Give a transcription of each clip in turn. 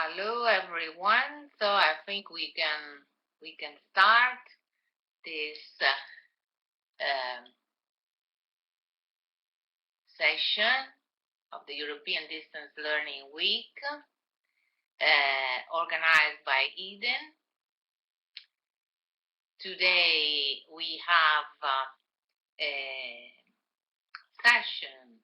Hello everyone. So I think we can start this session of the European Distance Learning Week organized by Eden. Today we have a session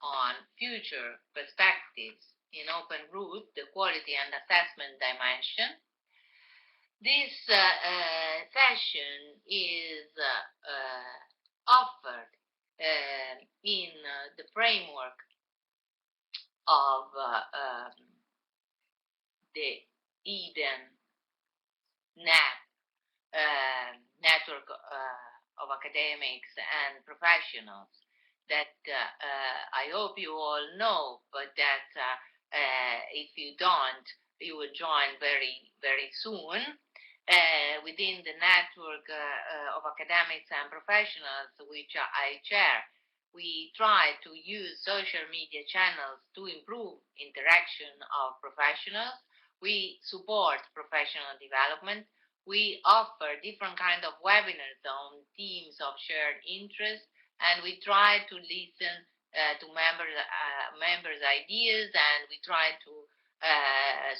on future perspectives in open route, the quality and assessment dimension. This session is offered in the framework of the Eden NAP network of academics and professionals that I hope you all know, but that if you don't, you will join very, very soon. Within the network of academics and professionals which I chair, we try to use social media channels to improve interaction of professionals. We support professional development. We offer different kinds of webinars on themes of shared interest, and we try to listen to members' ideas, and we try to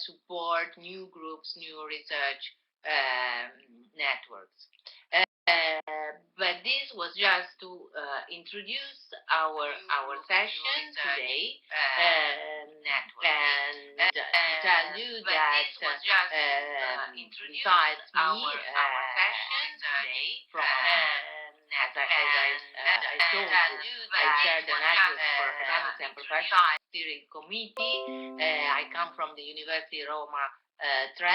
support new groups, new research networks. But this was just to introduce our session today, and to tell you that besides me, I told you, I chair the network for academics and professional steering committee. I come from the University Roma 3,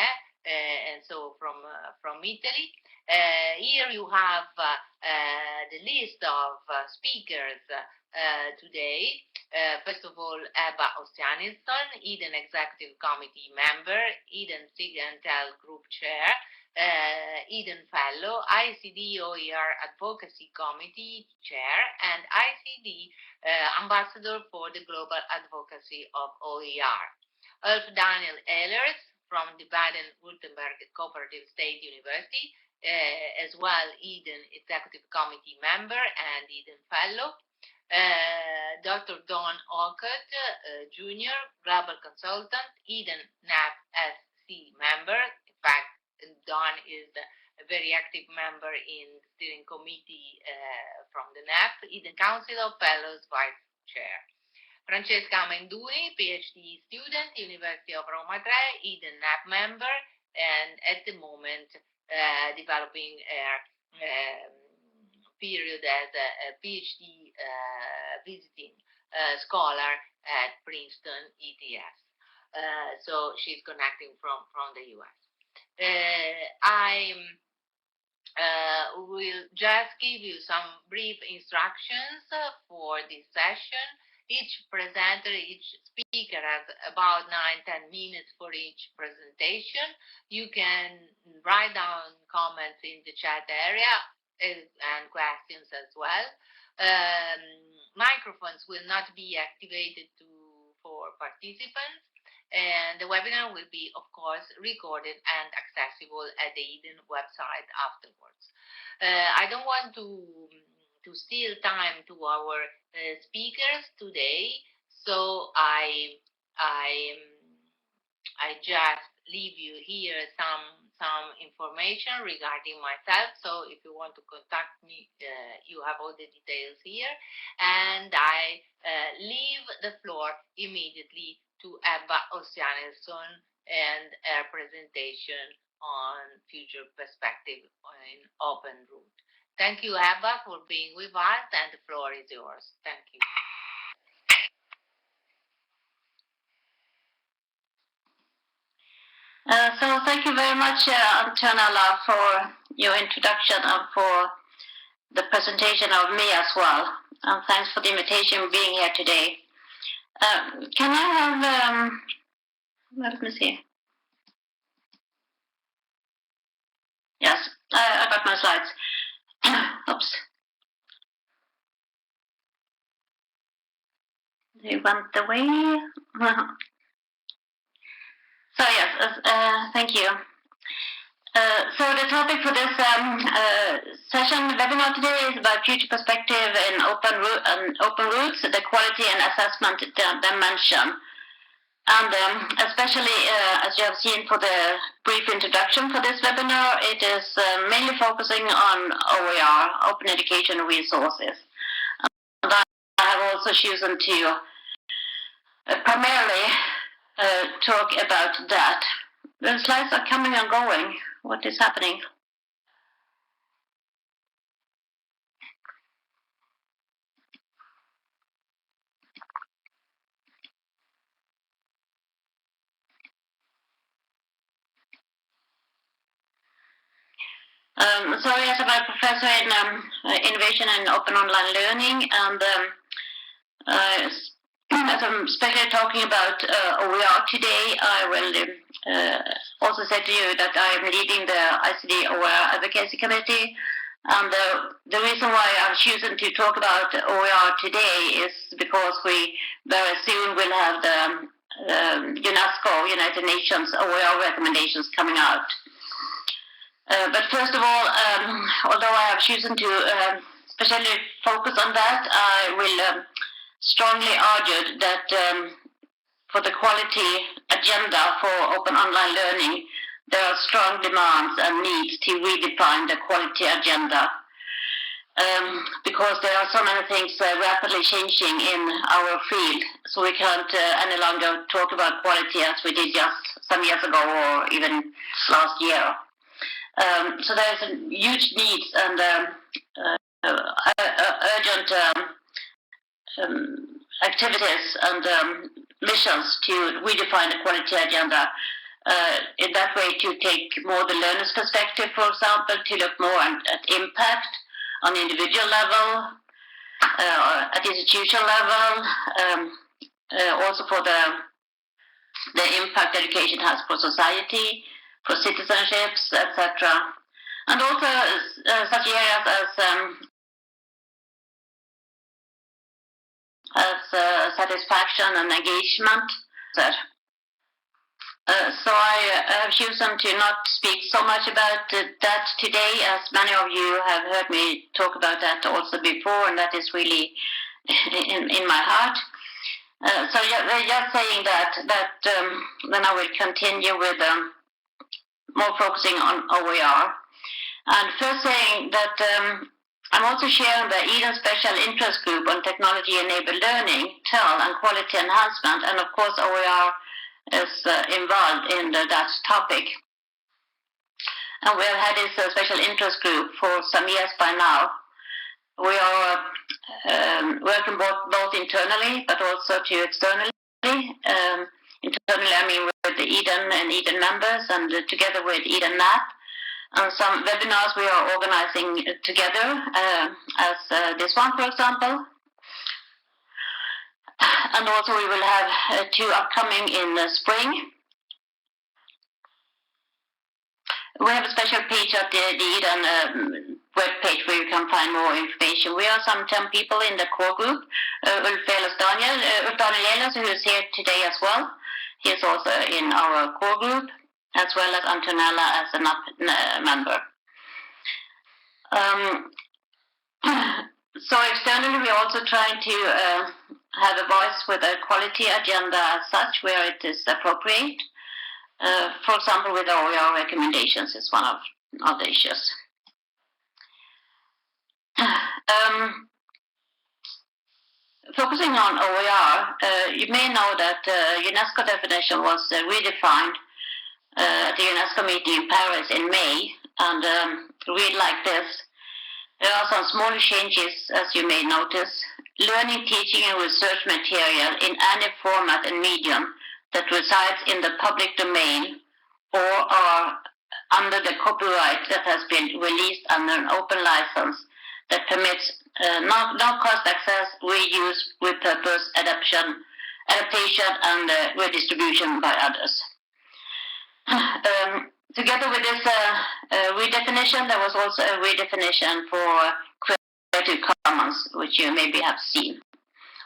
and so from Italy. Here you have the list of speakers today. First of all, Ebba Ossianisson, Eden Executive Committee member, Eden Sig&Tell Group Chair, Eden Fellow, ICD OER Advocacy Committee Chair, and ICD Ambassador for the Global Advocacy of OER. Ulf Daniel Ehlers from the Baden-Württemberg Cooperative State University, as well Eden Executive Committee member and Eden Fellow. Dr. Don Olcott, Jr., Global Consultant, Eden NAP SC member. In fact, Don is a very active member in the steering committee from the NAP, Eden Council of Fellows Vice Chair. Francesca Menduni, PhD student, University of Roma 3, Eden NAP member, and at the moment developing a period as a PhD visiting scholar at Princeton ETS. So she's connecting from the US. I will just give you some brief instructions for this session. Each presenter, each speaker has about 9-10 minutes for each presentation. You can write down comments in the chat area and questions as well. Microphones will not be activated for participants, and the webinar will be, of course, recorded and accessible at the Eden website afterwards. I don't want to steal time to our speakers today, so I just leave you here some information regarding myself. So if you want to contact me, you have all the details here, and I leave the floor immediately to Ebba Ossianisson and her presentation on future perspective in open route. Thank you, Ebba, for being with us, and the floor is yours. Thank you. So thank you very much, Antonella, for your introduction and for the presentation of me as well. And thanks for the invitation for being here today. Can I have, let me see. Yes, I got my slides. Oops. They went away. So yes, thank you. So the topic for this session webinar today is about future perspective in open routes, the quality and assessment dimension. And especially, as you have seen for the brief introduction for this webinar, it is mainly focusing on OER, Open Education Resources. And I have also chosen to primarily talk about that. The slides are coming and going. What is happening? So yes, I'm a professor in innovation and open online learning, and as I'm especially talking about OER today, I will also say to you that I am leading the ICD OER Advocacy Committee, and the reason why I've chosen to talk about OER today is because we very soon will have the UNESCO, United Nations OER recommendations coming out. But first of all, although I have chosen to especially focus on that, I will strongly argue that for the quality agenda for open online learning, there are strong demands and needs to redefine the quality agenda. Because there are so many things rapidly changing in our field, so we can't any longer talk about quality as we did just some years ago or even last year. So there's a huge needs and urgent activities and missions to redefine the quality agenda. In that way, to take more the learner's perspective, for example, to look more at impact on individual level, at institutional level, also for the impact education has for society, for citizenships, etc. And also such areas as satisfaction and engagement. So I have chosen to not speak so much about that today, as many of you have heard me talk about that also before, and that is really in my heart. So just saying that then I will continue with more focusing on OER. And first saying that I'm also sharing the Eden Special Interest Group on Technology-Enabled Learning, TEL, and Quality Enhancement, and of course OER is involved in that topic. And we have had this special interest group for some years by now. We are working both internally, but also to externally. Internally, I mean with the Eden and Eden members, and together with Eden NAP. And some webinars we are organizing together, as this one, for example. And also we will have 2 upcoming in the spring. We have a special page at the Eden web page where you can find more information. We are some 10 people in the core group. Ulf Daniel, who is here today as well. He is also in our core group, as well as Antonella as a member. So externally, we're also trying to have a voice with a quality agenda as such, where it is appropriate. For example, with OER recommendations is one of the issues. Focusing on OER, you may know that UNESCO definition was redefined at the UNESCO meeting in Paris in May, and read like this. There are some small changes, as you may notice. Learning, teaching, and research material in any format and medium that resides in the public domain or are under the copyright that has been released under an open license that permits no-cost access, reuse, repurpose, adaptation, and redistribution by others. Together with this redefinition, there was also a redefinition for Creative Commons, which you maybe have seen.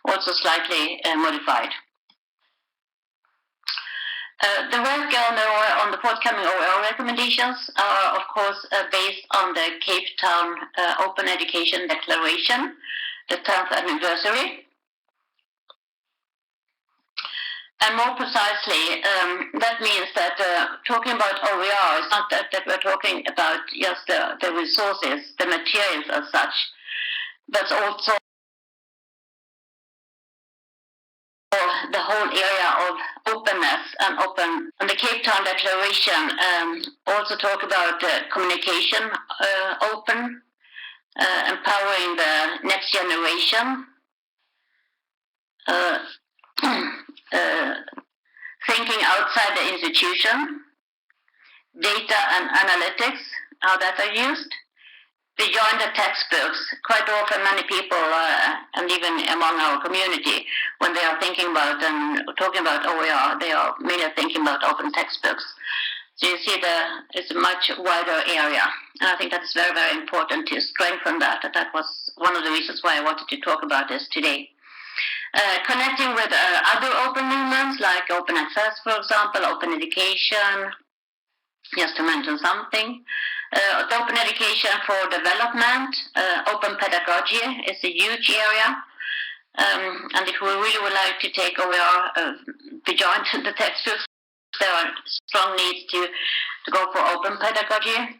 also slightly modified. The work on the forthcoming OER recommendations are, of course, based on the Cape Town Open Education Declaration, the 10th anniversary. And more precisely, that means that talking about OER is not that we're talking about just the resources, the materials as such, but also the whole area of openness and open. And the Cape Town Declaration also talk about communication open, empowering the next generation, thinking outside the institution, data and analytics, how that are used, beyond the textbooks. Quite often many people, and even among our community, when they are thinking about and talking about OER, they are mainly thinking about open textbooks. So you see it's a much wider area. And I think that is very, very important to strengthen that. That was one of the reasons why I wanted to talk about this today. Connecting with other open movements like open access, for example, open education, just to mention something. The open education for development, open pedagogy is a huge area. And if we really would like to take OER beyond the textbooks, there are strong needs to go for open pedagogy.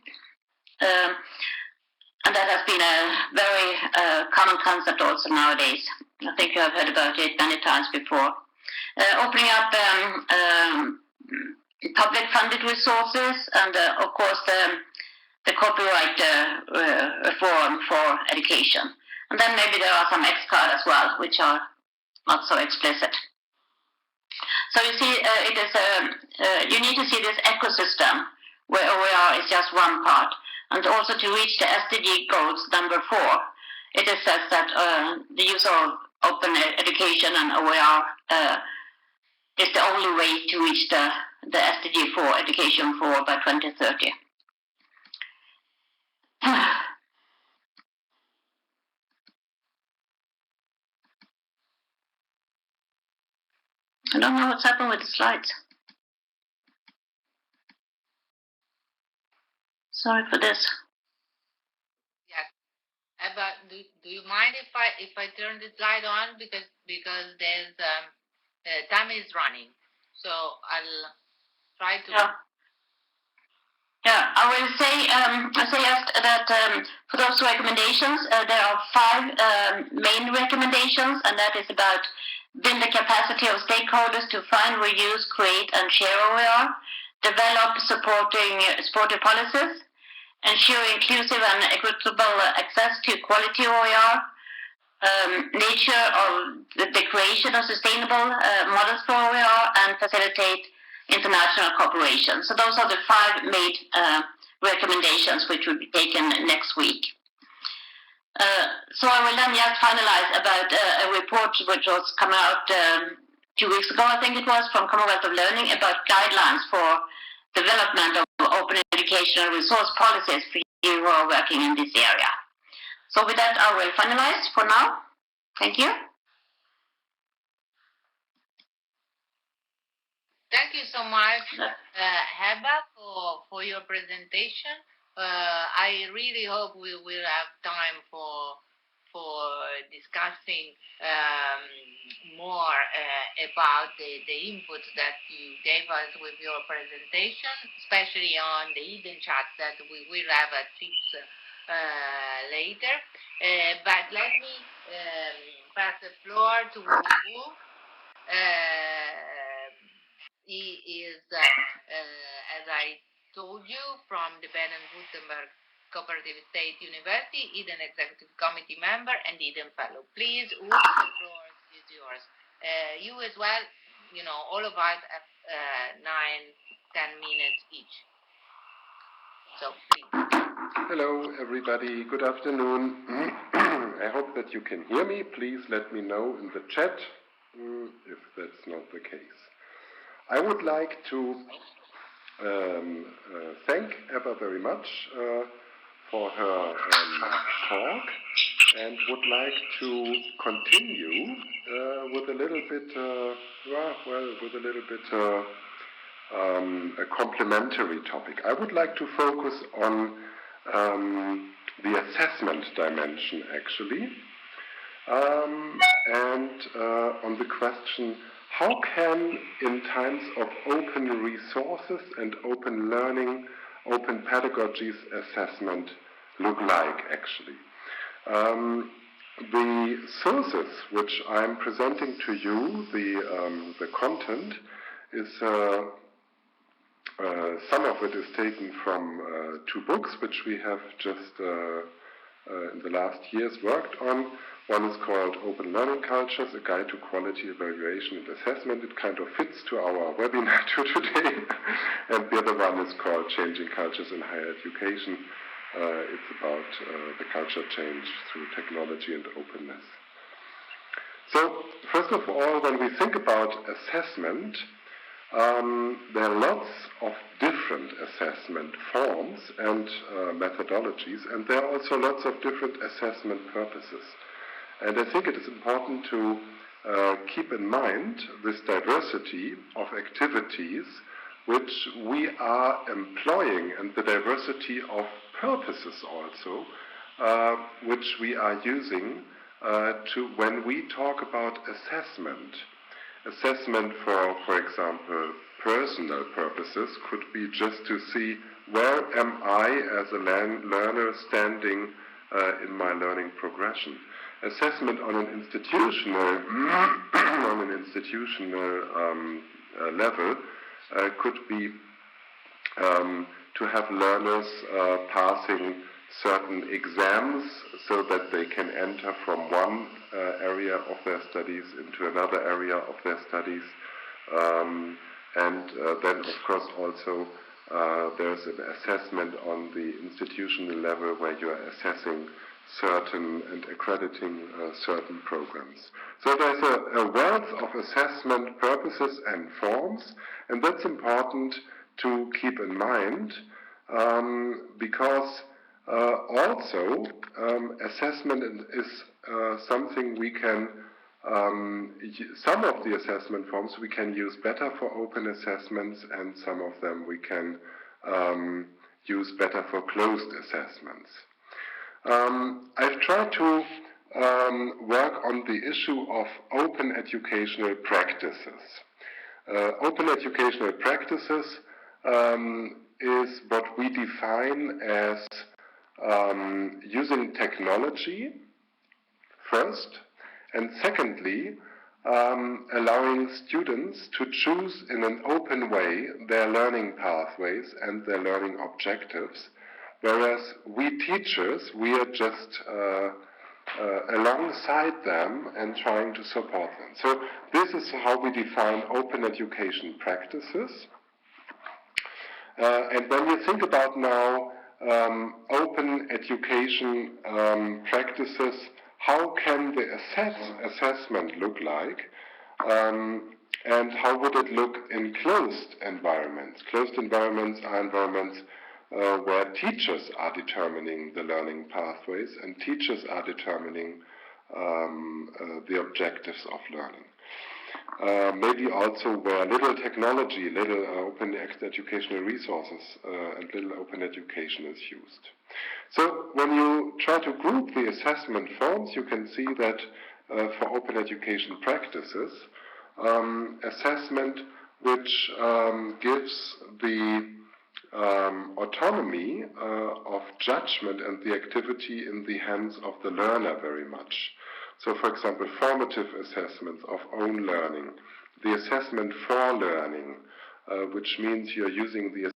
And that has been a very common concept also nowadays. I think you have heard about it many times before. Opening up public funded resources and of course the copyright reform for education. And then maybe there are some X-card as well, which are not so explicit. So you see, it is you need to see this ecosystem where OER is just one part. And also to reach the SDG goals number 4, it is said that the use of open education and OER is the only way to reach the SDG 4, education 4, by 2030. I don't know what's happened with the slides. Sorry for this. Yes. But do you mind if I turn the slide on because there's time is running, so I'll try to. Yeah, I will say just that for those recommendations, there are 5 main recommendations, and that is about build the capacity of stakeholders to find, reuse, create, and share OER, develop supportive policies, ensure inclusive and equitable access to quality OER, nature of the creation of sustainable models for OER, and facilitate international cooperation. So those are the 5 main recommendations which will be taken next week. So I will then just finalize about a report which was coming out 2 weeks ago, I think it was, from Commonwealth of Learning about guidelines for development of open educational resource policies for you who are working in this area. So with that, I will finalize for now. Thank you. Thank you so much, Heba, for your presentation. I really hope we will have time for discussing more about the input that you gave us with your presentation, especially on the hidden chat that we will have at 6 later. But let me pass the floor to Wu. He is, as I told you, from the Baden-Württemberg Cooperative State University, Eden Executive Committee member and Eden Fellow. Please, Wu, the floor is yours. You as well, all of us have 9-10 minutes each. So, please. Hello, everybody. Good afternoon. I hope that you can hear me. Please let me know in the chat if that's not the case. I would like to thank Eva very much for her talk and would like to continue with a little bit, a complementary topic. I would like to focus on the assessment dimension, actually, and on the question, how can, in times of open resources and open learning, open pedagogies, assessment look like, actually? The sources which I'm presenting to you, the content, is some of it is taken from 2 books which we have just in the last years worked on. One is called Open Learning Cultures, A Guide to Quality Evaluation and Assessment. It kind of fits to our webinar today. And the other one is called Changing Cultures in Higher Education. It's about the culture change through technology and openness. So, first of all, when we think about assessment, there are lots of different assessment forms and methodologies, and there are also lots of different assessment purposes. And I think it is important to keep in mind this diversity of activities which we are employing, and the diversity of purposes also, which we are using when we talk about assessment. Assessment for example, personal purposes could be just to see where am I as a learner standing in my learning progression. Assessment on an institutional level could be to have learners passing certain exams so that they can enter from one area of their studies into another area of their studies. And then, of course, also there's an assessment on the institutional level where you are assessing certain and accrediting certain programs. So there's a wealth of assessment purposes and forms, and that's important to keep in mind because also assessment is something we can, some of the assessment forms we can use better for open assessments, and some of them we can use better for closed assessments. I've tried to work on the issue of open educational practices. Open educational practices is what we define as using technology first, and secondly, allowing students to choose in an open way their learning pathways and their learning objectives, whereas we teachers, we are just alongside them and trying to support them. So this is how we define open education practices. And when you think about now open education practices, how can the assessment look like, and how would it look in closed environments? Closed environments are environments where teachers are determining the learning pathways and teachers are determining the objectives of learning. Maybe also where little technology, little open educational resources and little open education is used. So when you try to group the assessment forms, you can see that for open education practices, assessment which gives the autonomy of judgment and the activity in the hands of the learner very much. So, for example, formative assessments of own learning, the assessment for learning, which means you're using the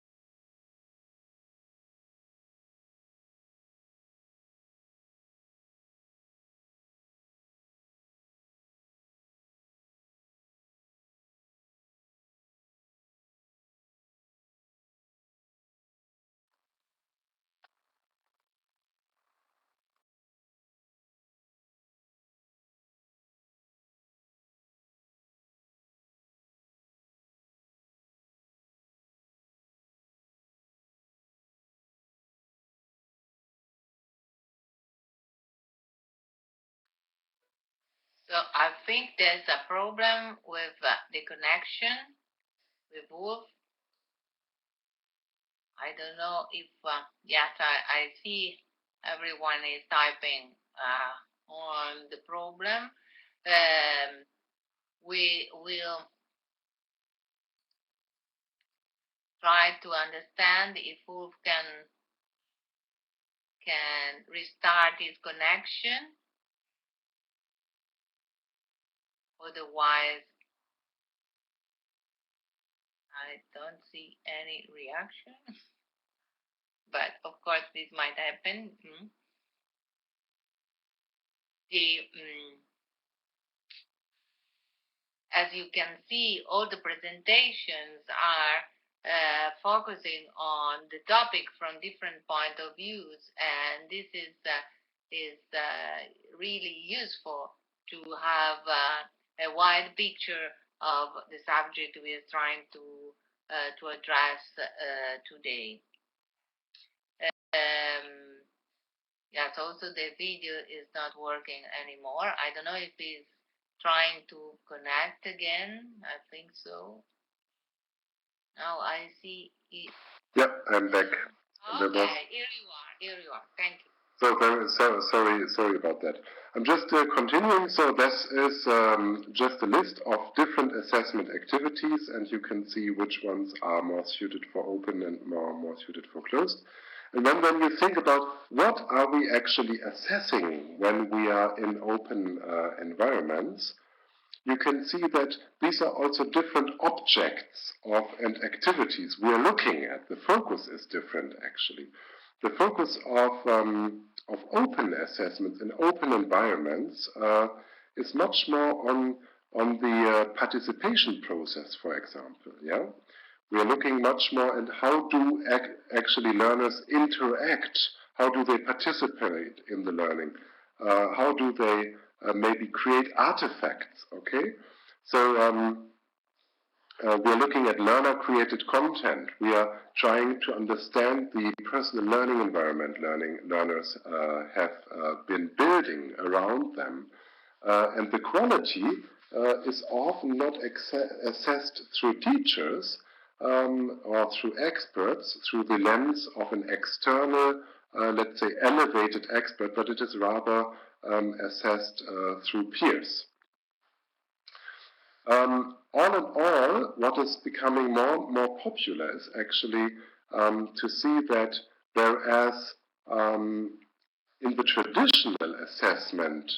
So I think there's a problem with the connection with Wolf. I don't know if, yes, I see everyone is typing on the problem. We will try to understand if Wolf can restart his connection. Otherwise, I don't see any reaction. But of course, this might happen. As you can see, all the presentations are focusing on the topic from different point of views, and this is really useful to have a wide picture of the subject we are trying to address today. Yes, also the video is not working anymore. I don't know if it's trying to connect again. I think so. Now I see it. Yeah, I'm back. Okay, here you are. Thank you. Sorry about that. I'm just continuing. So this is just a list of different assessment activities, and you can see which ones are more suited for open and more suited for closed. And then when you think about what are we actually assessing when we are in open environments, you can see that these are also different objects and activities we are looking at. The focus is different, actually. The focus of open assessments in open environments is much more on the participation process, for example. Yeah, we are looking much more at how do actually learners interact, how do they participate in the learning, how do they maybe create artifacts. Okay, so we're looking at learner-created content. We are trying to understand the personal learning environment learners have been building around them. And the quality is often not assessed through teachers or through experts, through the lens of an external, let's say, elevated expert, but it is rather assessed through peers. All in all, what is becoming more popular is actually to see that whereas in the traditional assessment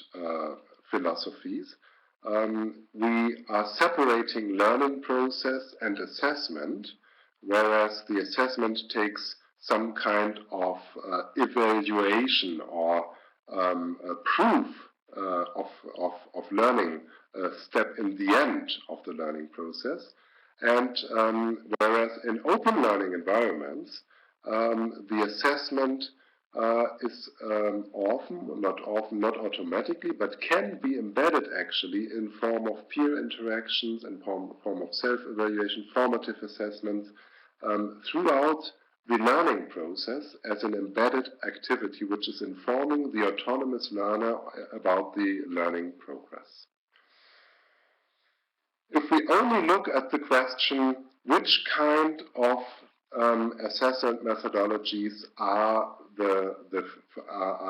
philosophies, we are separating learning process and assessment, whereas the assessment takes some kind of evaluation or proof of learning step in the end of the learning process. And whereas in open learning environments, the assessment is not automatically, but can be embedded actually in form of peer interactions and form of self-evaluation, formative assessments throughout the learning process as an embedded activity which is informing the autonomous learner about the learning progress. If we only look at the question, which kind of assessment methodologies are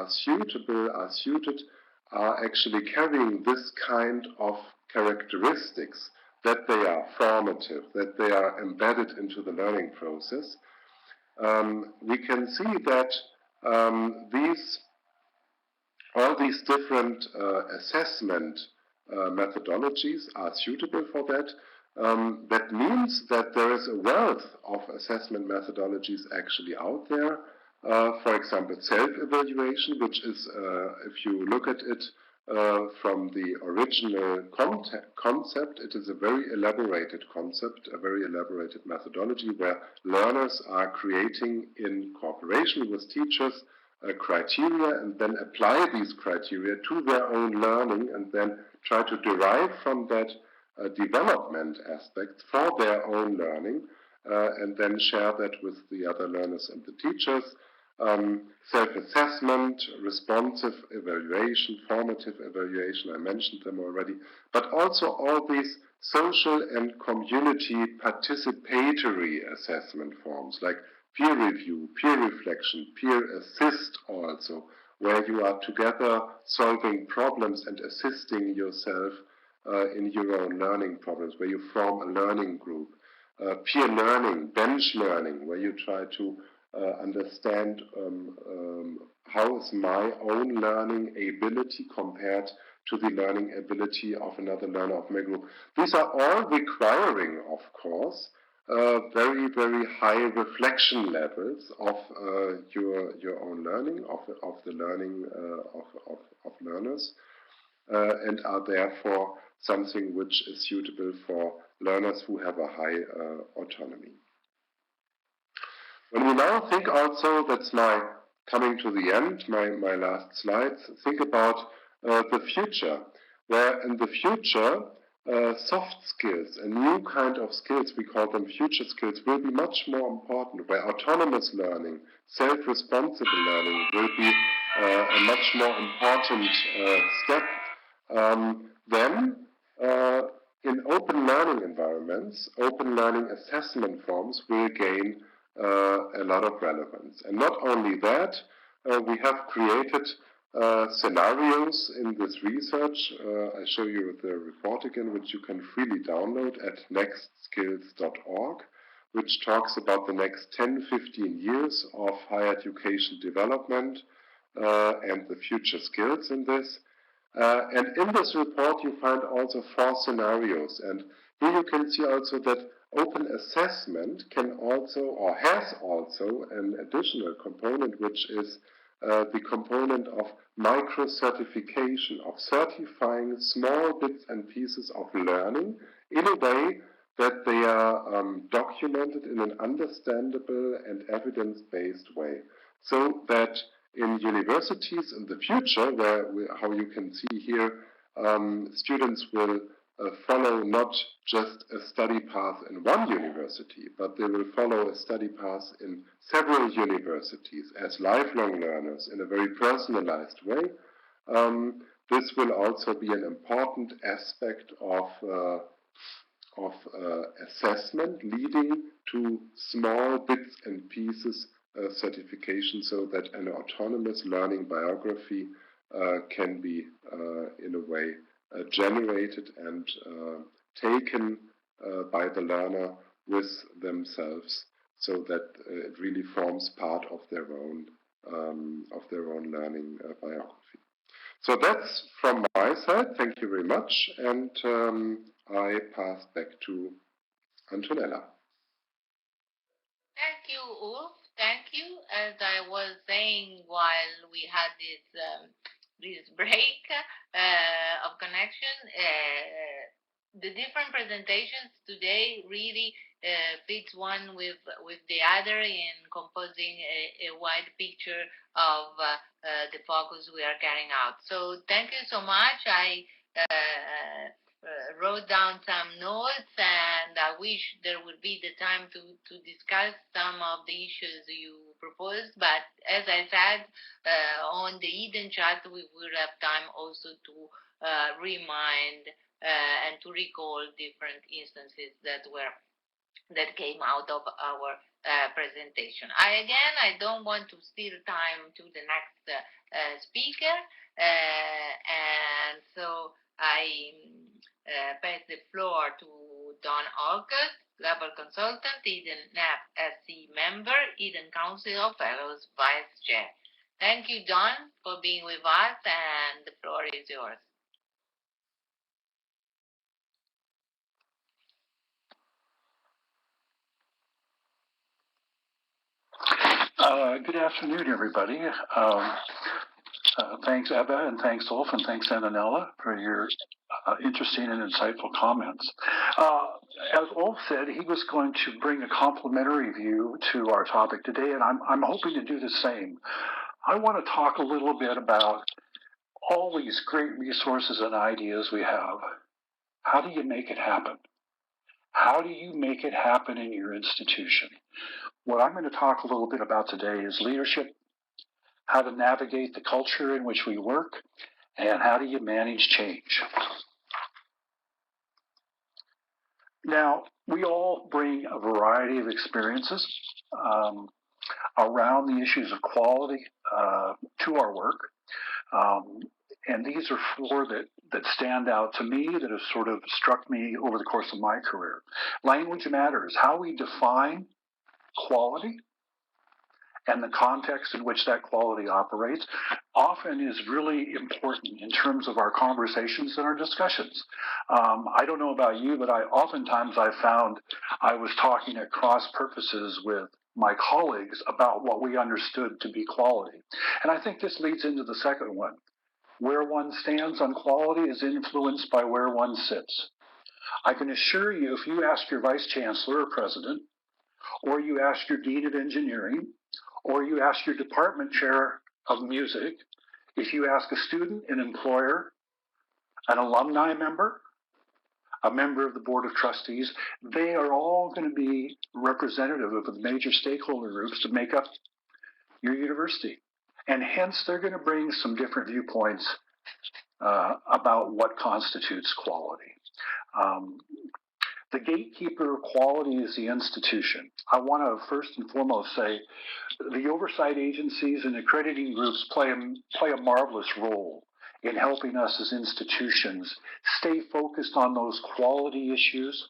suited, are actually carrying this kind of characteristics, that they are formative, that they are embedded into the learning process, we can see that all these different assessment methodologies are suitable for that. That means that there is a wealth of assessment methodologies actually out there. For example, self-evaluation, which is, if you look at it from the original concept, it is a very elaborated concept, a very elaborated methodology where learners are creating in cooperation with teachers criteria and then apply these criteria to their own learning and then try to derive from that development aspects for their own learning and then share that with the other learners and the teachers. self-assessment, responsive evaluation, formative evaluation, I mentioned them already, but also all these social and community participatory assessment forms like peer review, peer reflection, peer assist also, where you are together solving problems and assisting yourself in your own learning problems, where you form a learning group. Peer learning, bench learning, where you try to understand how is my own learning ability compared to the learning ability of another learner of my group. These are all requiring, of course, very, very high reflection levels of your own learning, of the learning of learners, and are therefore something which is suitable for learners who have a high autonomy. When we now think also, that's my coming to the end, my last slides, think about the future, where in the future soft skills, a new kind of skills, we call them future skills, will be much more important, where autonomous learning, self-responsible learning will be a much more important step. Then, in open learning environments, open learning assessment forms will gain a lot of relevance. And not only that, we have created scenarios in this research. I show you the report again, which you can freely download at nextskills.org, which talks about the next 10-15 years of higher education development and the future skills in this. And in this report, you find also 4 scenarios. And here you can see also that open assessment can also, or has also, an additional component, which is the component of micro-certification, of certifying small bits and pieces of learning in a way that they are documented in an understandable and evidence-based way. So that in universities in the future, how you can see here, students will follow not just a study path in one university, but they will follow a study path in several universities as lifelong learners in a very personalized way. This will also be an important aspect of assessment, leading to small bits and pieces certification, so that an autonomous learning biography can be in a way generated and taken by the learner with themselves, so that it really forms part of their own learning biography. So that's from my side. Thank you very much, and I pass back to Antonella. Thank you, Ulf. Thank you. As I was saying while we had this break of connection, the different presentations today really fits one with the other in composing a wide picture of the focus we are carrying out. So thank you so much. I wrote down some notes, and I wish there would be the time to discuss some of the issues you proposed. But as I said, on the Eden chat, we will have time also to remind and to recall different instances that came out of our presentation. I don't want to steal time to the next speaker, and so I pass the floor to Don August, Global Consultant, Eden NAP SC member, Eden Council of Fellows Vice Chair. Thank you, Don, for being with us, and the floor is yours. Good afternoon, everybody. Thanks, Ebba, and thanks, Ulf, and thanks, Antonella, for your interesting and insightful comments. As Ulf said, he was going to bring a complementary view to our topic today, and I'm hoping to do the same. I want to talk a little bit about all these great resources and ideas we have. How do you make it happen? How do you make it happen in your institution? What I'm going to talk a little bit about today is leadership, how to navigate the culture in which we work, and how do you manage change. Now, we all bring a variety of experiences around the issues of quality to our work. And these are four that stand out to me, that have sort of struck me over the course of my career. Language matters. How we define quality and the context in which that quality operates often is really important in terms of our conversations and our discussions. I don't know about you, but oftentimes I found I was talking at cross purposes with my colleagues about what we understood to be quality. And I think this leads into the second one. Where one stands on quality is influenced by where one sits. I can assure you, if you ask your vice chancellor or president, or you ask your dean of engineering, or you ask your department chair of music, if you ask a student, an employer, an alumni member, a member of the board of trustees, they are all going to be representative of the major stakeholder groups to make up your university. And hence, they're going to bring some different viewpoints about what constitutes quality. The gatekeeper of quality is the institution. I want to first and foremost say the oversight agencies and accrediting groups play a marvelous role in helping us as institutions stay focused on those quality issues,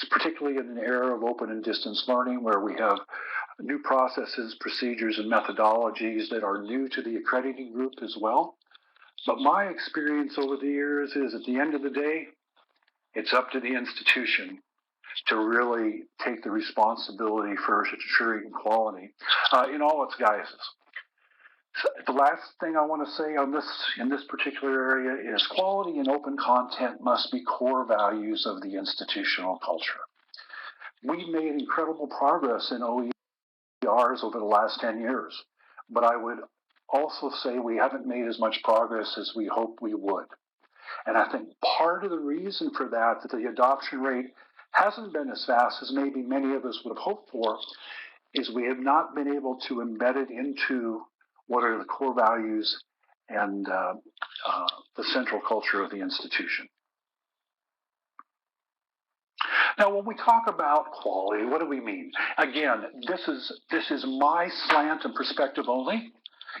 particularly in an era of open and distance learning where we have new processes, procedures, and methodologies that are new to the accrediting group as well. But my experience over the years is at the end of the day, it's up to the institution to really take the responsibility for ensuring quality in all its guises. So the last thing I want to say on in this particular area is quality and open content must be core values of the institutional culture. We've made incredible progress in OERs over the last 10 years, but I would also say we haven't made as much progress as we hoped we would. And I think part of the reason for that the adoption rate hasn't been as fast as maybe many of us would have hoped for, is we have not been able to embed it into what are the core values and the central culture of the institution. Now, when we talk about quality, what do we mean? Again, this is my slant and perspective only.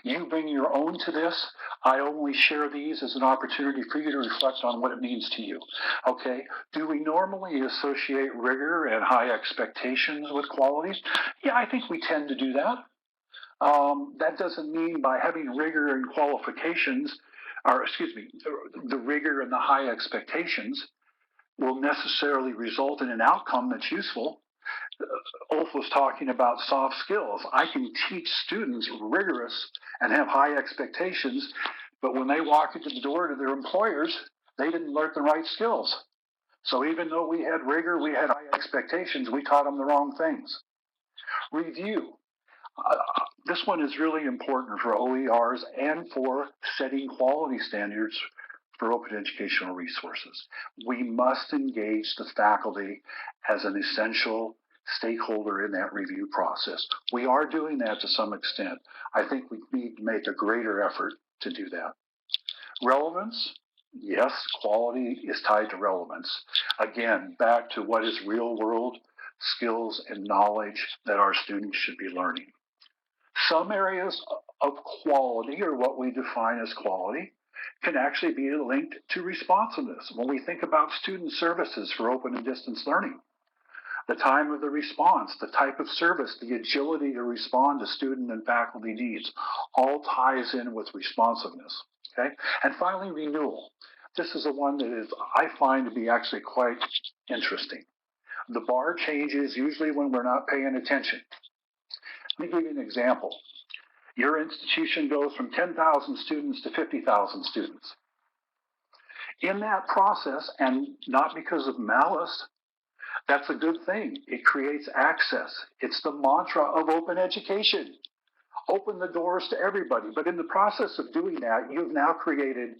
You bring your own to this. I only share these as an opportunity for you to reflect on what it means to you. Okay? Do we normally associate rigor and high expectations with qualities? Yeah, I think we tend to do that. That doesn't mean by having rigor and qualifications, the rigor and the high expectations will necessarily result in an outcome that's useful. Ulf was talking about soft skills. I can teach students rigorous and have high expectations, but when they walk into the door to their employers, they didn't learn the right skills. So even though we had rigor, we had high expectations, we taught them the wrong things. Review. This one is really important for OERs and for setting quality standards for open educational resources. We must engage the faculty as an essential stakeholder in that review process. We are doing that to some extent. I think we need to make a greater effort to do that. Relevance, yes, quality is tied to relevance. Again, back to what is real world skills and knowledge that our students should be learning. Some areas of quality, or what we define as quality, can actually be linked to responsiveness. When we think about student services for open and distance learning, the time of the response, the type of service, the agility to respond to student and faculty needs, all ties in with responsiveness. Okay? And finally, renewal. This is the one that I find to be actually quite interesting. The bar changes usually when we're not paying attention. Let me give you an example. Your institution goes from 10,000 students to 50,000 students. In that process, and not because of malice, that's a good thing. It creates access. It's the mantra of open education. Open the doors to everybody. But in the process of doing that, you've now created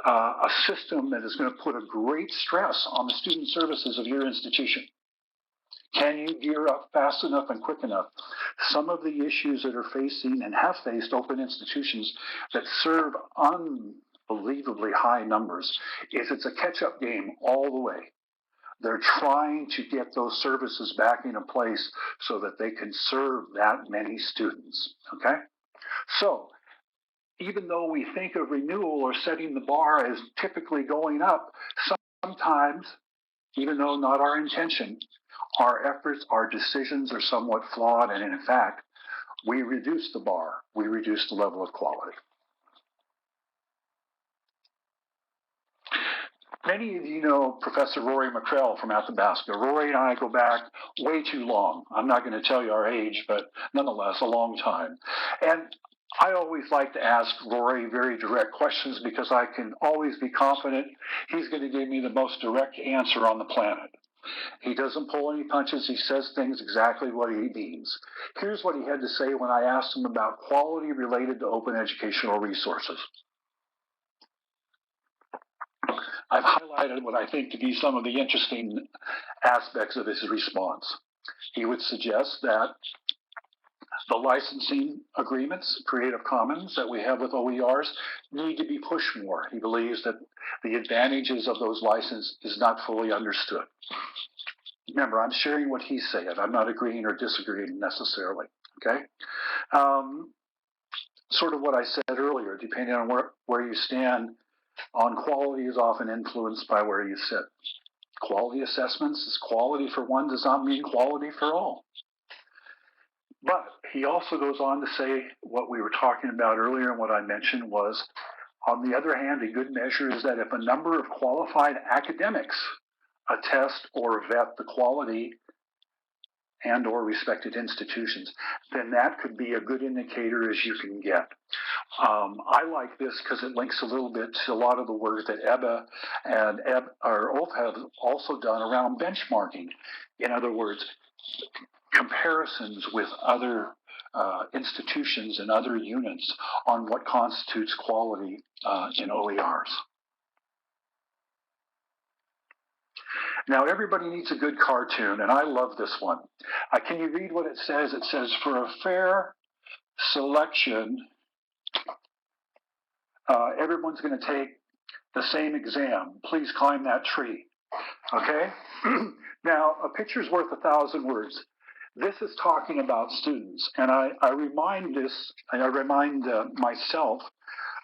a system that is going to put a great stress on the student services of your institution. Can you gear up fast enough and quick enough? Some of the issues that are facing and have faced open institutions that serve unbelievably high numbers is it's a catch-up game all the way. They're trying to get those services back into place so that they can serve that many students, okay? So even though we think of renewal or setting the bar as typically going up, sometimes, even though not our intention, our efforts, our decisions are somewhat flawed, and in fact, we reduce the bar, we reduce the level of quality. Many of you know Professor Rory McElroy from Athabasca. Rory and I go back way too long. I'm not going to tell you our age, but nonetheless, a long time. And I always like to ask Rory very direct questions because I can always be confident he's going to give me the most direct answer on the planet. He doesn't pull any punches. He says things exactly what he means. Here's what he had to say when I asked him about quality related to open educational resources. I've highlighted what I think to be some of the interesting aspects of his response. He would suggest that the licensing agreements, Creative Commons, that we have with OERs need to be pushed more. He believes that the advantages of those licenses is not fully understood. Remember, I'm sharing what he's saying. I'm not agreeing or disagreeing necessarily, okay? Sort of what I said earlier, depending on where you stand on quality is often influenced by where you sit. Quality assessments is quality for one does not mean quality for all. But he also goes on to say what we were talking about earlier and what I mentioned was, on the other hand, a good measure is that if a number of qualified academics attest or vet the quality and or respected institutions, then that could be a good indicator as you can get. I like this because it links a little bit to a lot of the work that EBA and OLF have also done around benchmarking. In other words, comparisons with other institutions and other units on what constitutes quality in OERs. Now, everybody needs a good cartoon, and I love this one. Can you read what it says? It says, for a fair selection, everyone's going to take the same exam. Please climb that tree. Okay? Now, a picture's worth 1,000 words. This is talking about students, and I remind myself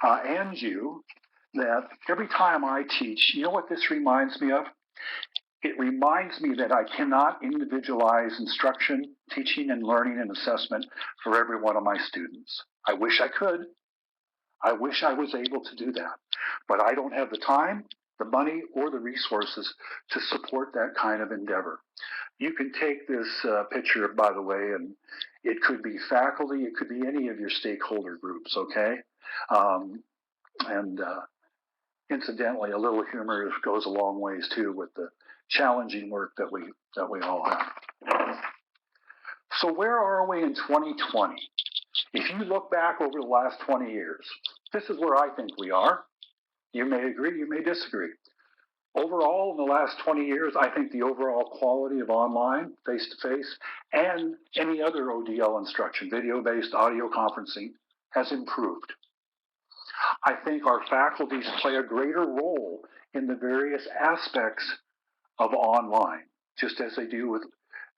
and you that every time I teach, you know what this reminds me of? It reminds me that I cannot individualize instruction, teaching, and learning and assessment for every one of my students. I wish I could. I wish I was able to do that. But I don't have the time, the money, or the resources to support that kind of endeavor. You can take this picture, by the way, and it could be faculty, it could be any of your stakeholder groups, okay? Incidentally, a little humor goes a long ways too with the challenging work that we all have. So where are we in 2020? If you look back over the last 20 years, this is where I think we are. You may agree, you may disagree. Overall, in the last 20 years, I think the overall quality of online, face-to-face, and any other ODL instruction, video-based audio conferencing, has improved. I think our faculties play a greater role in the various aspects of online, just as they do with,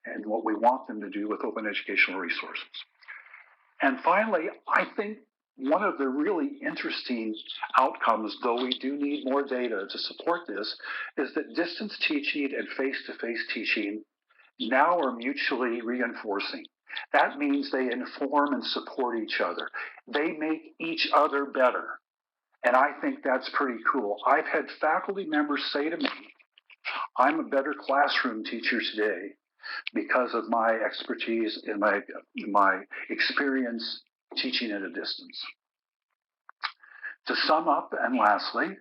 and what we want them to do with open educational resources. And finally, I think one of the really interesting outcomes, though we do need more data to support this, is that distance teaching and face-to-face teaching now are mutually reinforcing. That means they inform and support each other. They make each other better. And I think that's pretty cool. I've had faculty members say to me, I'm a better classroom teacher today because of my expertise and my experience teaching at a distance. To sum up, and lastly,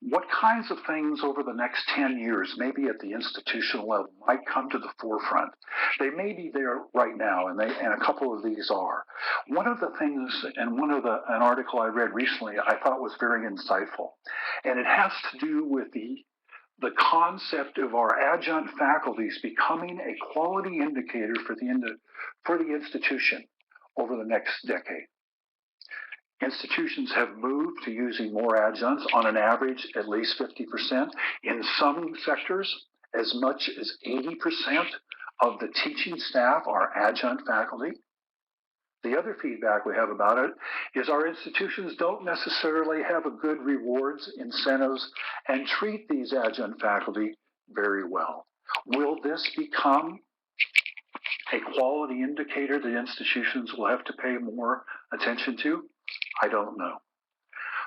what kinds of things over the next 10 years, maybe at the institutional level, might come to the forefront? They may be there right now, and a couple of these are. One of the things, and an article I read recently I thought was very insightful, and it has to do with the the concept of our adjunct faculties becoming a quality indicator for the institution over the next decade. Institutions have moved to using more adjuncts, on an average at least 50%. In some sectors, as much as 80% of the teaching staff are adjunct faculty. The other feedback we have about it is our institutions don't necessarily have a good rewards, incentives, and treat these adjunct faculty very well. Will this become a quality indicator that institutions will have to pay more attention to? I don't know.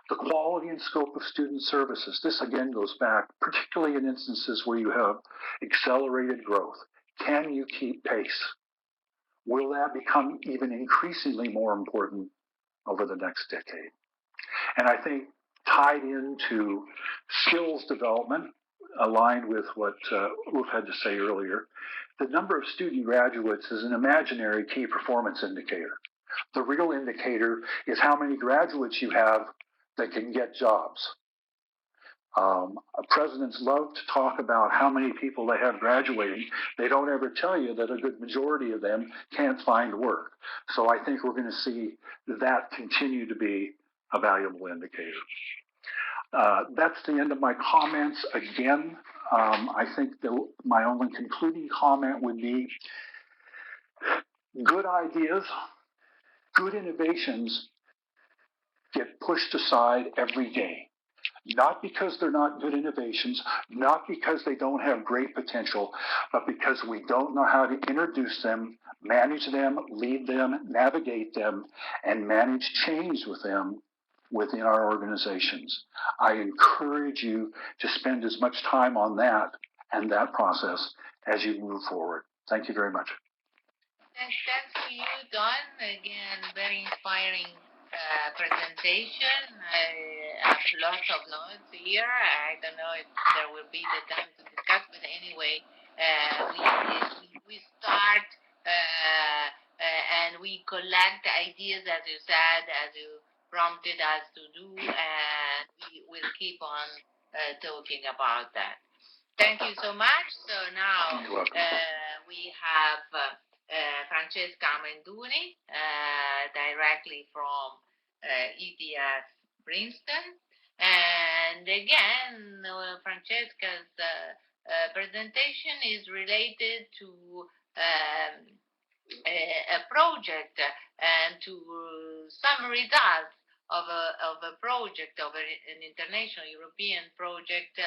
The quality and scope of student services. This again goes back, particularly in instances where you have accelerated growth. Can you keep pace? Will that become even increasingly more important over the next decade? And I think tied into skills development, aligned with what Ulf had to say earlier, the number of student graduates is an imaginary key performance indicator. The real indicator is how many graduates you have that can get jobs. Presidents love to talk about how many people they have graduating. They don't ever tell you that a good majority of them can't find work. So I think we're going to see that continue to be a valuable indicator. That's the end of my comments. Again, I think my only concluding comment would be good ideas, good innovations get pushed aside every day. Not because they're not good innovations, not because they don't have great potential, but because we don't know how to introduce them, manage them, lead them, navigate them, and manage change with them within our organizations. I encourage you to spend as much time on that and that process as you move forward. Thank you very much. Thanks to you, Don. Again, very inspiring presentation. I have lots of notes here. I don't know if there will be the time to discuss, but anyway, we start and we collect ideas, as you said, as you prompted us to do, and we will keep on talking about that. Thank you so much. So now we have Francesca Amenduni, directly from ETS Princeton. And again, Francesca's presentation is related to a project and to some results of a project, of an international European project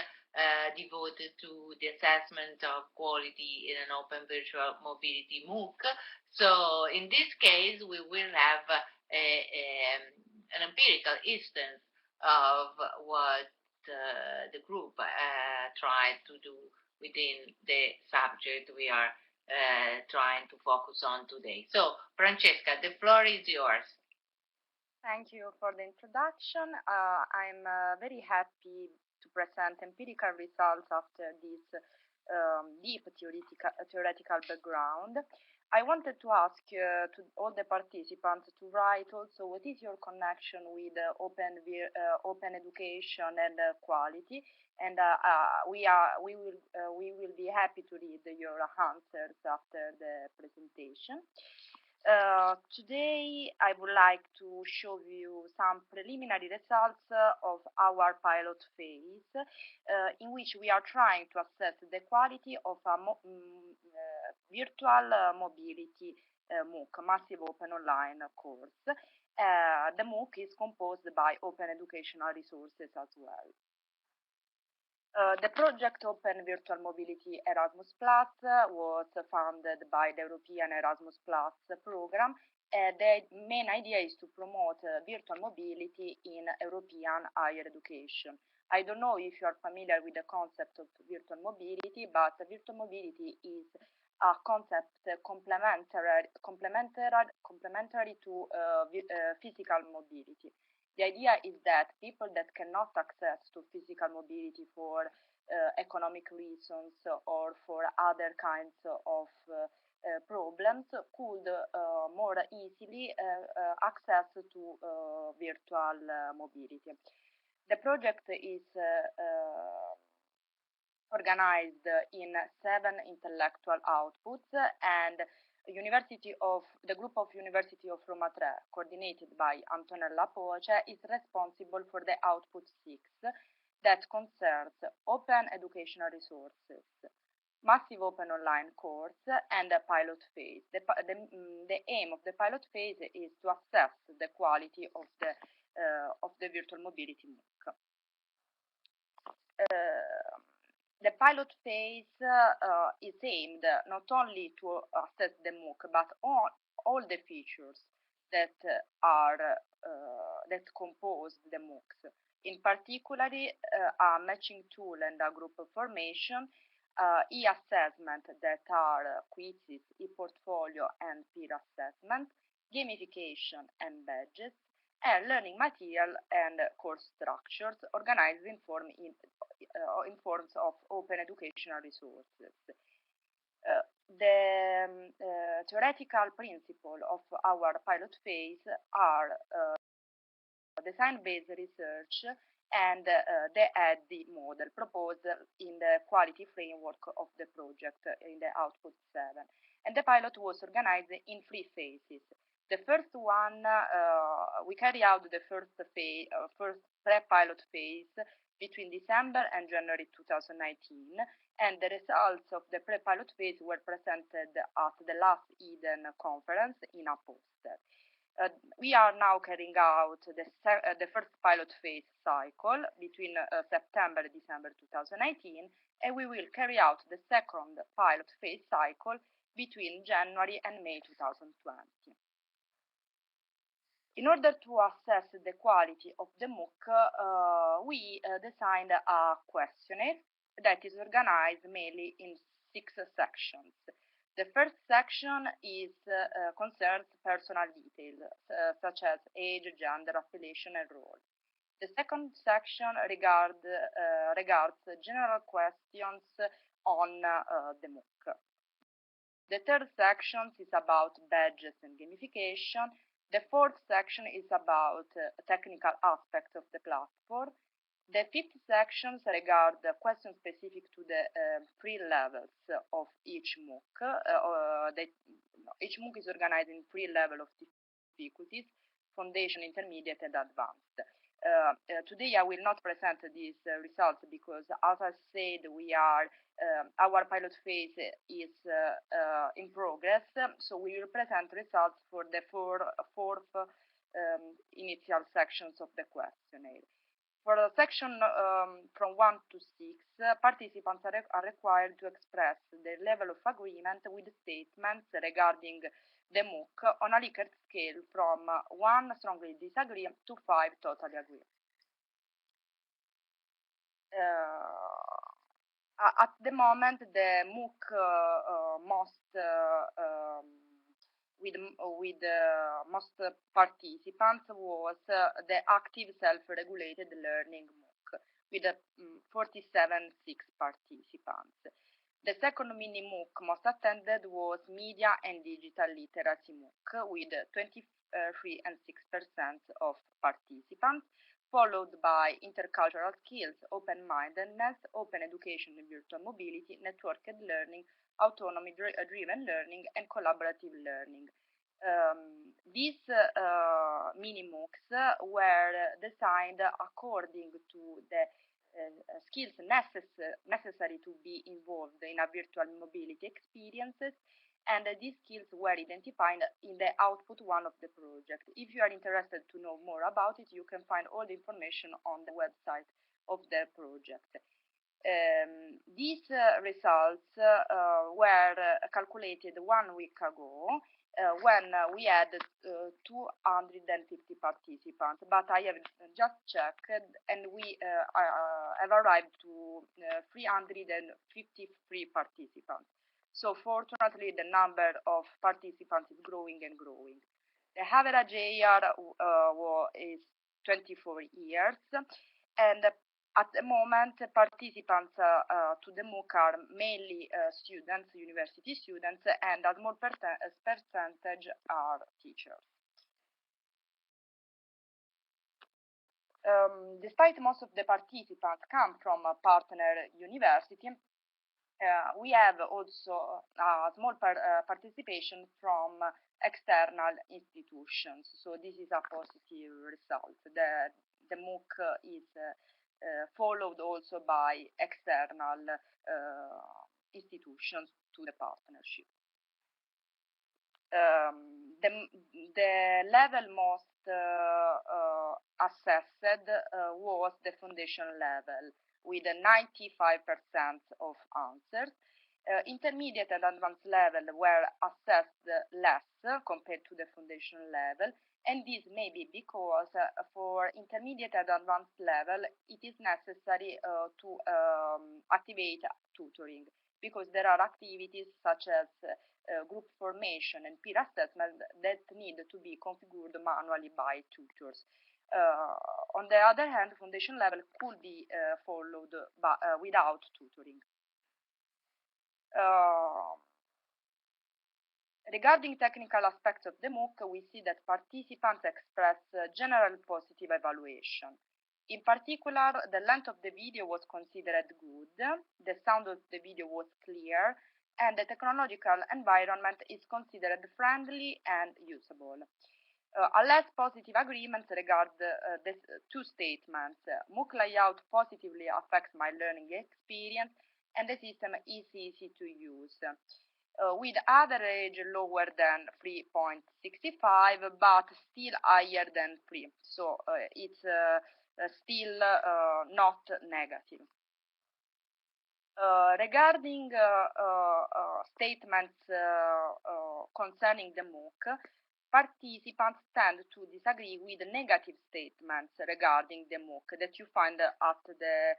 devoted to the assessment of quality in an open virtual mobility MOOC. So in this case, we will have an empirical instance of what the group tried to do within the subject we are trying to focus on today. So, Francesca, the floor is yours. Thank you for the introduction. I'm very happy to present empirical results after this deep theoretical background. I wanted to ask to all the participants to write also what is your connection with open education and quality, and we will be happy to read your answers after the presentation. Today, I would like to show you some preliminary results of our pilot phase, in which we are trying to assess the quality of a virtual mobility MOOC, Massive Open Online course. The MOOC is composed by open educational resources as well. The project Open Virtual Mobility Erasmus Plus was funded by the European Erasmus Plus program. The main idea is to promote virtual mobility in European higher education. I don't know if you are familiar with the concept of virtual mobility, but virtual mobility is a concept complementary to physical mobility. The idea is that people that cannot access to physical mobility for economic reasons or for other kinds of problems could more easily access to virtual mobility. The project is organized in 7 intellectual outputs, and the group of University of Roma 3, coordinated by Antonella Poce, is responsible for the output 6 that concerns open educational resources, massive open online course, and a pilot phase. The aim of the pilot phase is to assess the quality of the virtual mobility MOOC. The pilot phase is aimed not only to assess the MOOC, but all the features that compose the MOOCs. In particular, a matching tool and a group formation, e-assessment that are quizzes, e-portfolio and peer assessment, gamification and badges, and learning material and course structures organized in forms of open educational resources. The theoretical principles of our pilot phase are design-based research and the EDLW model proposed in the quality framework of the project in the output 7. And the pilot was organized in 3 phases. The first one, we carry out the first pre-pilot phase between December and January 2019, and the results of the pre-pilot phase were presented at the last Eden conference in a poster. We are now carrying out the first pilot phase cycle between September and December 2019, and we will carry out the second pilot phase cycle between January and May 2020. In order to assess the quality of the MOOC, we designed a questionnaire that is organized mainly in 6 sections. The first section concerns personal details, such as age, gender, affiliation, and role. The second section regards general questions on the MOOC. The third section is about badges and gamification. The fourth section is about technical aspects of the platform. The fifth section regards questions specific to the 3 levels of each MOOC. Each MOOC is organized in 3 levels of difficulties: foundation, intermediate, and advanced. Today I will not present these results because, as I said, our pilot phase is in progress, so we will present results for the fourth initial sections of the questionnaire. For the section from 1 to 6, participants are required to express their level of agreement with statements regarding the MOOC on a Likert scale from 1 strongly disagree to 5 totally agree. At the moment, the MOOC with most participants was the active self-regulated learning MOOC with 47.6 participants. The second mini MOOC most attended was media and digital literacy MOOC with 23.6% of participants, followed by intercultural skills, open-mindedness, open education and virtual mobility, networked learning, autonomy-driven learning, and collaborative learning. These mini MOOCs were designed according to the skills necessary to be involved in a virtual mobility experiences, and these skills were identified in the output 1 of the project. If you are interested to know more about it, you can find all the information on the website of the project. These results were calculated 1 week ago when we had 250 participants, but I have just checked and we have arrived to 353 participants. So fortunately, the number of participants is growing and growing. The average age is 24 years, and at the moment, participants to the MOOC are mainly students, university students, and a small percentage are teachers. Despite most of the participants come from a partner university, We have also a small participation from external institutions, so this is a positive result. The MOOC is followed also by external institutions to the partnership. The level most assessed was the foundation level, with 95% of answers. Intermediate and advanced level were assessed less compared to the foundation level, and this may be because for intermediate and advanced level it is necessary to activate tutoring, because there are activities such as group formation and peer assessment that need to be configured manually by tutors. On the other hand, foundation level could be followed without tutoring. Regarding technical aspects of the MOOC, we see that participants express general positive evaluation. In particular, the length of the video was considered good, the sound of the video was clear, and the technological environment is considered friendly and usable. A less positive agreement regard the two statements. MOOC layout positively affects my learning experience, and the system is easy to use. With average lower than 3.65, but still higher than 3. So it's still not negative. Regarding statements concerning the MOOC, participants tend to disagree with negative statements regarding the MOOC that you find at the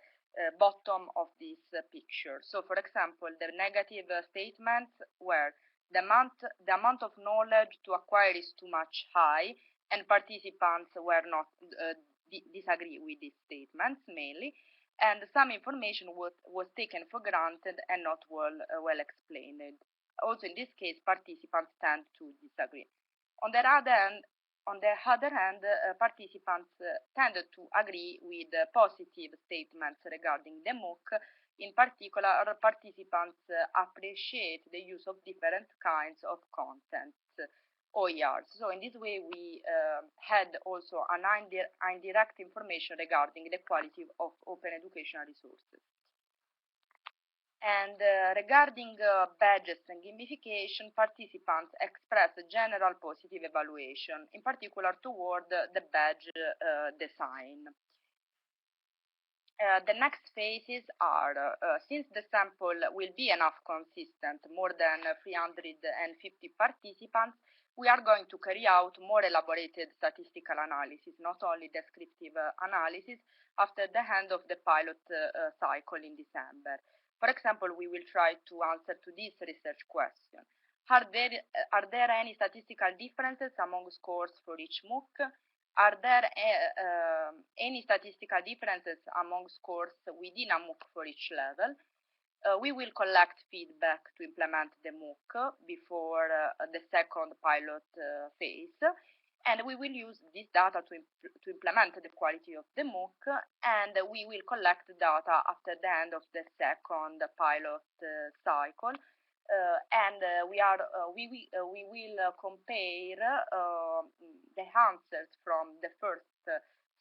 bottom of this picture. So, for example, the negative statements were the amount of knowledge to acquire is too much high, and participants were not disagree with these statements mainly, and some information was taken for granted and not well explained. Also, in this case, participants tend to disagree. On the other hand, participants tended to agree with positive statements regarding the MOOC. In particular, participants appreciate the use of different kinds of content, OERs. So in this way, we had also an indirect information regarding the quality of open educational resources. And regarding badges and gamification, participants express a general positive evaluation, in particular toward the badge design. The next phases are, since the sample will be enough consistent, more than 350 participants, we are going to carry out more elaborated statistical analysis, not only descriptive analysis, after the end of the pilot cycle in December. For example, we will try to answer to this research question. Are there any statistical differences among scores for each MOOC? Are there any statistical differences among scores within a MOOC for each level? We will collect feedback to implement the MOOC before the second pilot phase, and we will use this data to implement the quality of the MOOC, and we will collect data after the end of the second pilot cycle. We will compare the answers from the first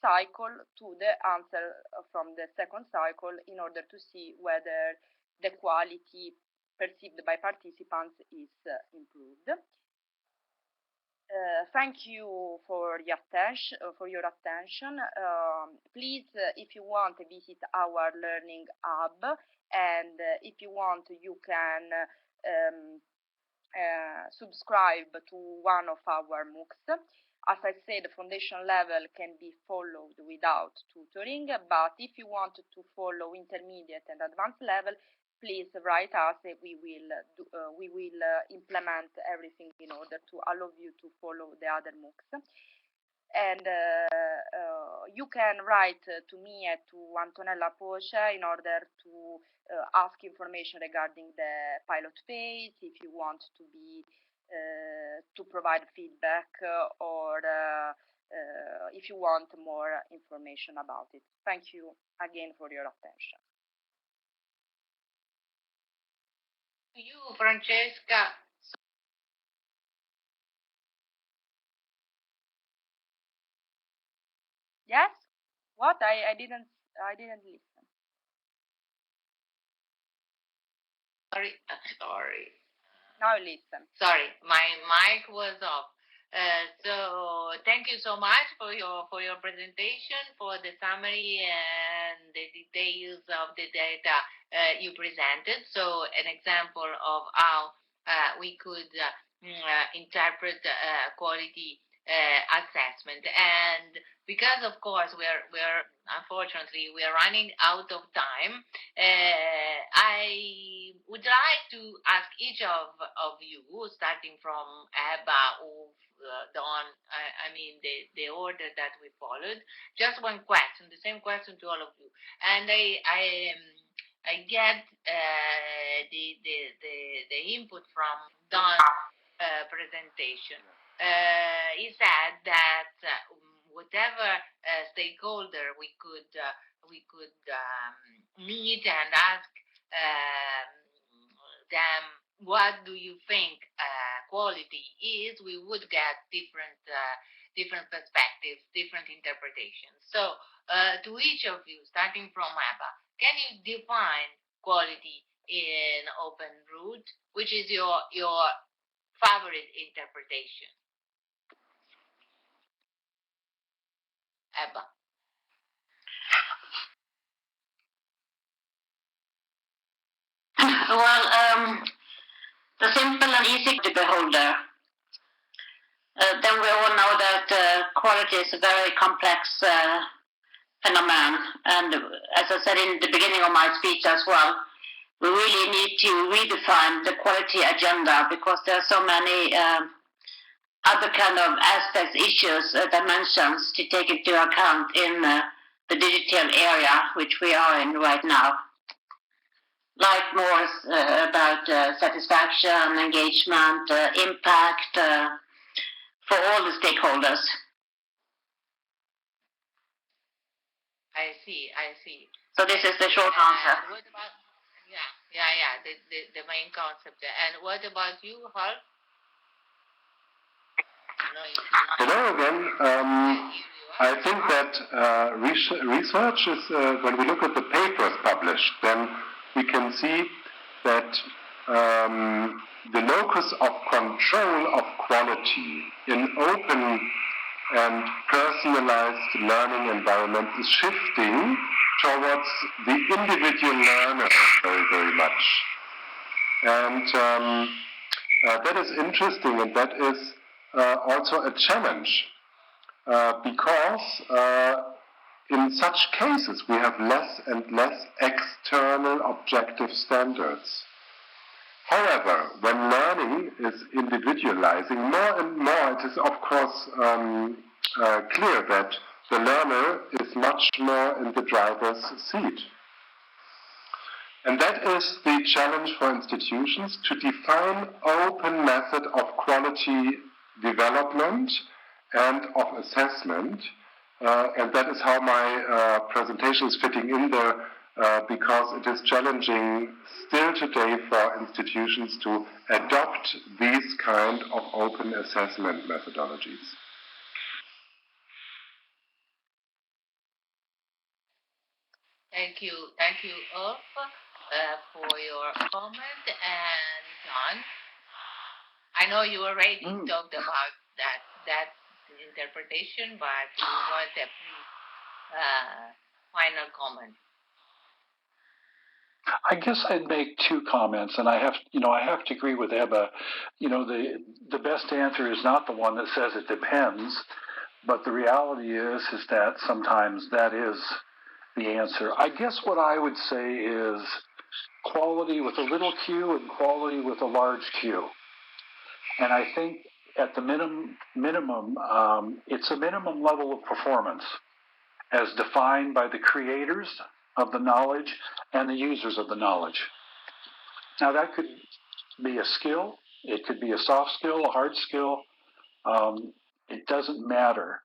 cycle to the answer from the second cycle in order to see whether the quality perceived by participants is improved. Thank you for your attention. Please, if you want, visit our learning hub, and if you want, you can subscribe to one of our MOOCs. As I said, the foundation level can be followed without tutoring, but if you want to follow intermediate and advanced level, please write us. We will implement everything in order to allow you to follow the other MOOCs. And you can write to me at to Antonella Poce in order to ask information regarding the pilot phase, if you want to be to provide feedback, or if you want more information about it. Thank you again for your attention. You, Francesca. Yes? What? I didn't listen. Sorry. Now listen. Sorry, my mic was off. So thank you so much for your presentation, for the summary and the details of the data you presented. So an example of how we could interpret quality assessment. And because of course we're unfortunately we are running out of time, I would like to ask each of you, starting from Abba, who done, I mean, the order that we followed, just one question, the same question to all of you. And I get the input from Don's presentation. He said that whatever stakeholder we could meet and ask them, what do you think quality is, we would get different perspectives, different interpretations. So to each of you, starting from Abba, can you define quality in open root? Which is your favorite interpretation? Abba. Well, the simple and easy to beholder. Then we all know that quality is a very complex phenomenon, and as I said in the beginning of my speech as well, we really need to redefine the quality agenda because there are so many other kind of aspects, issues, dimensions to take into account in the digital area which we are in right now. Like more about satisfaction, engagement, impact for all the stakeholders. I see. So this is the short answer. What about, the main concept. And what about you, Hal? Hello again. I think that research is, when we look at the papers published, then we can see that the locus of control of quality in open and personalized learning environment is shifting towards the individual learner very, very much. And that is interesting, and that is also a challenge, because in such cases we have less and less external objective standards. However, when learning is individualizing more and more, it is of course clear that the learner is much more in the driver's seat. And that is the challenge for institutions, to define open method of quality development and of assessment. And that is how my presentation is fitting in there, because it is challenging still today for institutions to adopt these kind of open assessment methodologies. Thank you, Ulf, for your comment. And John, I know you already talked about that interpretation, but we want a final comment. I guess I'd make two comments, and I have to agree with Ebba. The best answer is not the one that says it depends, but the reality is that sometimes that is the answer. I guess what I would say is quality with a little q and quality with a large Q. And I think at the minimum, it's a minimum level of performance as defined by the creators of the knowledge and the users of the knowledge. Now that could be a skill, it could be a soft skill, a hard skill, it doesn't matter.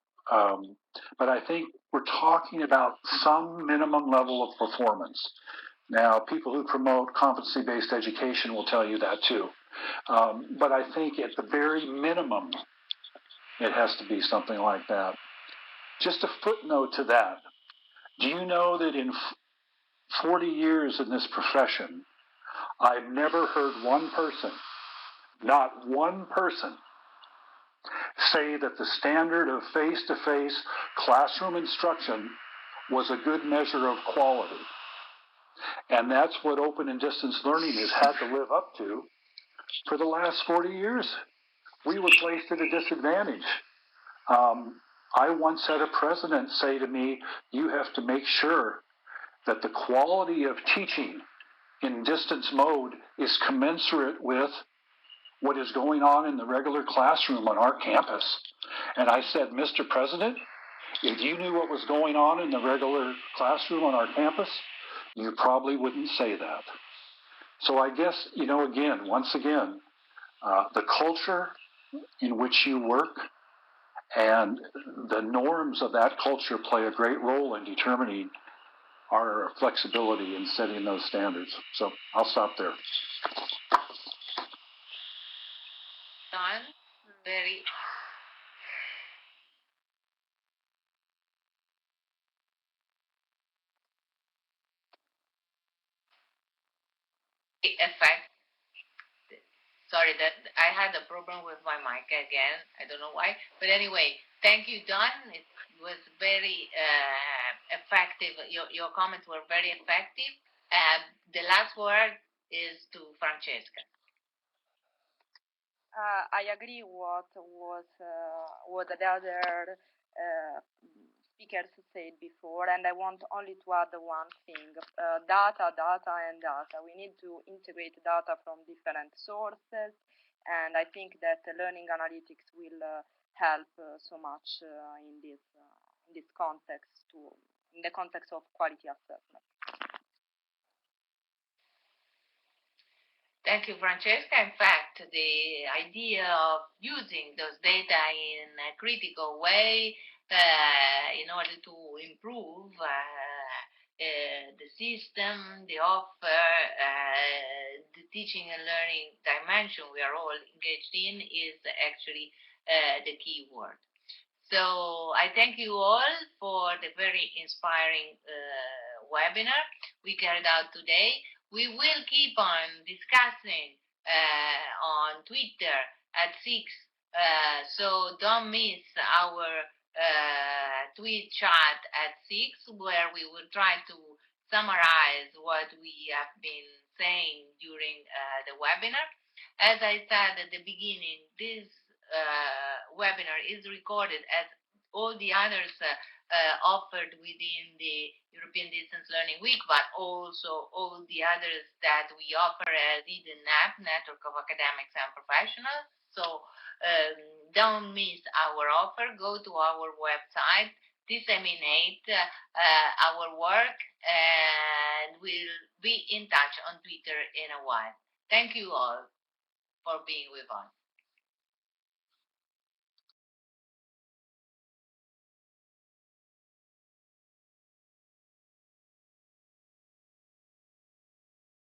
But I think we're talking about some minimum level of performance. Now, people who promote competency-based education will tell you that too. But I think at the very minimum, it has to be something like that. Just a footnote to that. Do you know that in 40 years in this profession, I've never heard one person, not one person, say that the standard of face-to-face classroom instruction was a good measure of quality. And that's what open and distance learning has had to live up to for the last 40 years. We were placed at a disadvantage. I once had a president say to me, you have to make sure that the quality of teaching in distance mode is commensurate with what is going on in the regular classroom on our campus. And I said, Mr. President, if you knew what was going on in the regular classroom on our campus, you probably wouldn't say that. So I guess, once again, the culture in which you work and the norms of that culture play a great role in determining our flexibility in setting those standards. So I'll stop there. Done. Very effect. Sorry, that I had a problem with my mic again. I don't know why. But anyway, thank you, Don. It was very effective. Your comments were very effective. The last word is to Francesca. I agree what the other speakers said before, and I want only to add one thing. Data, and data. We need to integrate data from different sources, and I think that learning analytics will help so much in this context, in the context of quality assessment. Thank you, Francesca. In fact, the idea of using those data in a critical way in order to improve the system, the offer, the teaching and learning dimension we are all engaged in is actually the key word. So I thank you all for the very inspiring webinar we carried out today. We will keep on discussing on Twitter at 6, so don't miss our tweet chat at 6, where we will try to summarize what we have been saying during the webinar. As I said at the beginning, this webinar is recorded as all the others offered within the European Distance Learning Week, but also all the others that we offer as EDLW, Network of Academics and Professionals. So don't miss our offer. Go to our website, disseminate our work, and we'll be in touch on Twitter in a while. Thank you all for being with us.